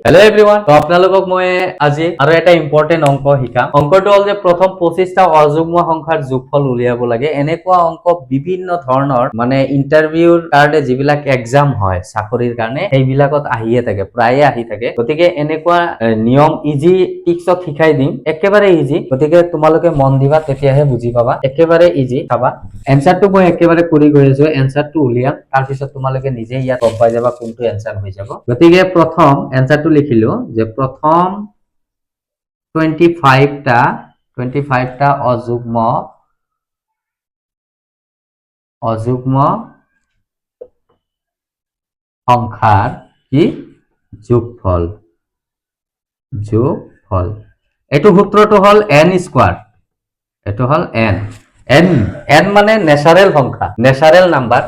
hello everyone तो আপোনালোকক মই আজি আৰু এটা ইম্পৰ্টেন্ট অংক শিকাম অংকটো হল যে প্ৰথম 25টা অযুগ্ম সংখ্যাৰ যোগফল উলিয়াব লাগে এনেকুৱা অংক বিভিন্ন ধৰণৰ মানে ইন্টাৰভিউৰ কাৰণে যিবিলাক এক্সাম হয় চাকৰিৰ কাৰণে সেইবিলাকত আহিয়ে থাকে প্ৰায়ে আহি থাকে গতিকে এনেকুৱা নিয়ম ইজি টিক্সত শিকাই দিম একেবাৰে ইজি গতিকে তোমালোকে মন দিবা তেতিয়াহে বুজি পাবা একেবাৰে ইজি চাবা এনসাৰটো মই একেবাৰে কৰি গৈ আছো এনসাৰটো উলিয়াম তাৰ পিছত তোমালোকে নিজে ইয়াত গম পাই যাবা কোনটো এনসাৰ হৈ যাব গতিকে প্ৰথম এনসারটো লিখিলো যে প্রথম 25টা অযুগ্ম সংখ্যার কি যোগফল এটো সূত্রটো হল n স্কয়ার এটো হল n n মানে ন্যাচারাল সংখ্যা ন্যাচারাল নাম্বার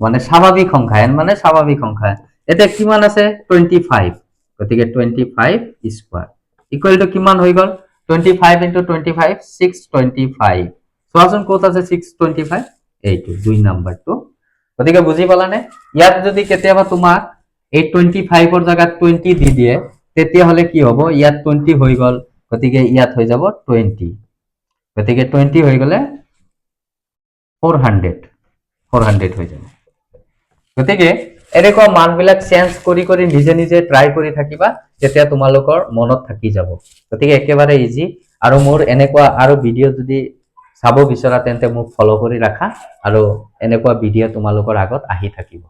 মানে স্বাভাবিক সংখ্যা n মানে স্বাভাবিক সংখ্যা এটা কিমান আছে 25 গতিকে 25 স্কয়ার ইকুয়াল টু কিমান হৈ গল 25 into 25 625 সোয়াচোন কত আছে 625 এইটো দুই নাম্বারটো গতিকে বুজি পালানে ইয়াত যদি কেতিয়াবা তোমাক এই 25 এর জায়গাত 20 দি দিয়ে তেতিয়া হলে কি হ'ব ইয়াত 20 হৈ গল গতিকে ইয়াত হৈ যাব 20 গতিকে 20 হৈ গলে 400 হৈ যাব গতিকে এনেকুৱা মানবিলাক চেঞ্জ কৰি নিজে নিজে ট্ৰাই কৰি থাকিবা তেতিয়া তোমালোকৰ মনত থাকি যাব গতিকে একেবাৰে ইজি আৰু মোৰ এনেকুৱা আৰু ভিডিও যদি চাব বিচৰা তেন্তে মোক ফলো কৰি ৰাখা আৰু এনেকুৱা ভিডিও তোমালোকৰ আগত আহি থাকিব